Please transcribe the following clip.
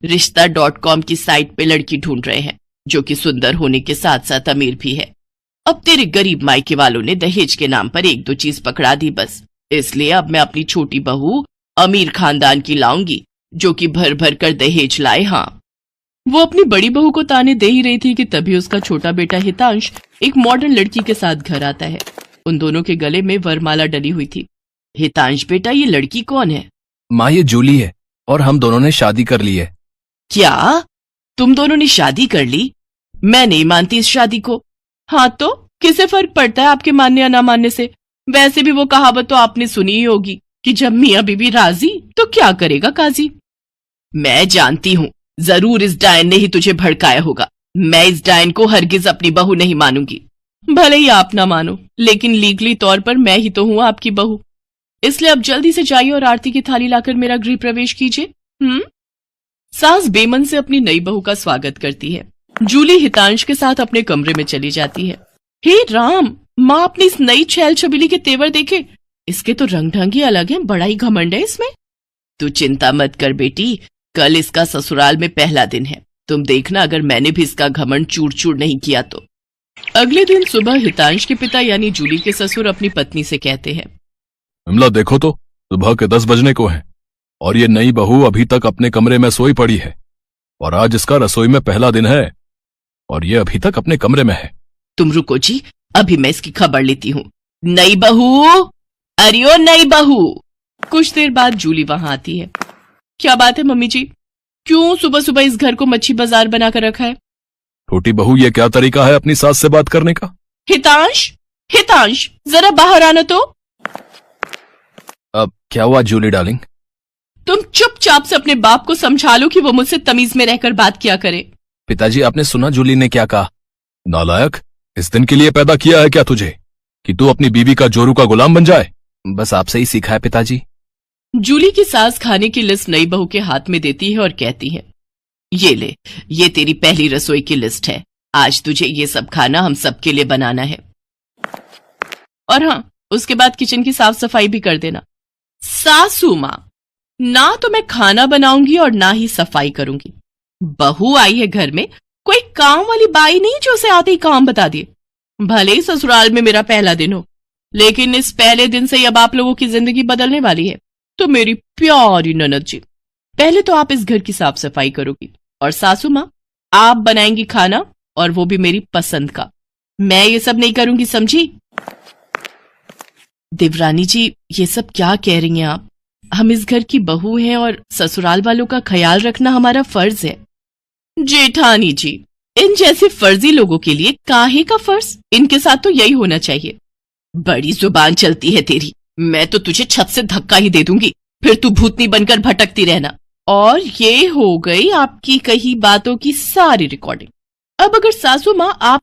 रिश्ता.com की साइट पे लड़की ढूंढ रहे हैं जो कि सुंदर होने के साथ साथ अमीर भी है। अब तेरे गरीब मायके वालों ने दहेज के नाम पर एक दो चीज पकड़ा दी बस, इसलिए अब मैं अपनी छोटी बहू अमीर खानदान की लाऊंगी जो कि भर भर कर दहेज लाए। हाँ, वो अपनी बड़ी बहू को ताने दे ही रही थी कि तभी उसका छोटा बेटा हितांश एक मॉडर्न लड़की के साथ घर आता है। उन दोनों के गले में वरमाला डली हुई थी। हितांश बेटा, ये लड़की कौन है? माँ, ये जूली है और हम दोनों ने शादी कर ली है। क्या तुम दोनों ने शादी कर ली? मैं नहीं मानती इस शादी को। हाँ तो किसे फर्क पड़ता है आपके मानने या ना मानने से? वैसे भी वो कहावत तो आपने सुनी ही होगी कि जब मियाँ बीबी राजी तो क्या करेगा काजी। मैं जानती हूँ, जरूर इस डायन ने ही तुझे भड़काया होगा। मैं इस डायन को हरगिज अपनी बहू नहीं मानूंगी। भले ही आप ना मानो, लेकिन लीगली तौर पर मैं ही तो हूँ आपकी बहू। इसलिए अब जल्दी से जाइए और आरती की थाली लाकर मेरा गृह प्रवेश कीजिए। सास बेमन से अपनी नई बहू का स्वागत करती है। जूली हितांश के साथ अपने कमरे में चली जाती है। हे राम, माँ अपनी इस नई छैल छबीली के तेवर देखे, इसके तो रंग ढंग ही अलग है, बड़ा ही घमंड है इसमें। तू चिंता मत कर बेटी, कल इसका ससुराल में पहला दिन है। तुम देखना अगर मैंने भी इसका घमंड चूर चूर नहीं किया तो। अगले दिन सुबह हितांश के पिता यानी जूली के ससुर अपनी पत्नी से कहते हैं, विमला देखो तो, सुबह के 10 बजने को हैं और ये नई बहू अभी तक अपने कमरे में सोई पड़ी है और आज इसका रसोई में पहला दिन है और ये अभी तक अपने कमरे में है। तुम रुको जी, अभी मैं इसकी खबर लेती हूँ। नई बहू, अरे ओ नई बहू। कुछ देर बाद जूली वहां आती है। क्या बात है मम्मी जी, क्यों सुबह सुबह इस घर को मच्छी बाजार बनाकर रखा है? छोटी बहू, ये क्या तरीका है अपनी सास से बात करने का? हितांश, हितांश जरा बाहर आना तो। अब क्या हुआ जूली डार्लिंग? तुम चुपचाप से अपने बाप को समझा लो कि वो मुझसे तमीज में रहकर बात किया करे। पिताजी, आपने सुना जूली ने क्या कहा? नालायक, इस दिन के लिए पैदा किया है क्या तुझे कि तू अपनी बीवी का जोरू का गुलाम बन जाए? बस आपसे ही सीखा है पिताजी। जूली की सास खाने की लिस्ट नई बहू के हाथ में देती है और कहती है, ये ले, ये तेरी पहली रसोई की लिस्ट है। आज तुझे ये सब खाना हम सबके लिए बनाना है। और हाँ, उसके बाद किचन की साफ सफाई भी कर देना। सासू माँ, ना तो मैं खाना बनाऊंगी और ना ही सफाई करूंगी। बहू आई है घर में, कोई काम वाली बाई नहीं जो उसे आते ही काम बता दिए। भले ही ससुराल में मेरा पहला दिन हो, लेकिन इस पहले दिन से अब आप लोगों की जिंदगी बदलने वाली है। तो मेरी प्यारी ननद जी, पहले तो आप इस घर की साफ सफाई करोगी और सासू माँ आप बनाएंगी खाना, और वो भी मेरी पसंद का। मैं ये सब नहीं करूंगी, समझी? देवरानी जी, ये सब क्या कह रही हैं आप? हम इस घर की बहू हैं और ससुराल वालों का ख्याल रखना हमारा फर्ज है। जेठानी जी, इन जैसे फर्जी लोगों के लिए काहे का फर्ज? इनके साथ तो यही होना चाहिए। बड़ी जुबान चलती है तेरी, मैं तो तुझे छत से धक्का ही दे दूंगी, फिर तू भूतनी बनकर भटकती रहना। और ये हो गई आपकी कही बातों की सारी रिकॉर्डिंग। अब अगर सासू माँ आप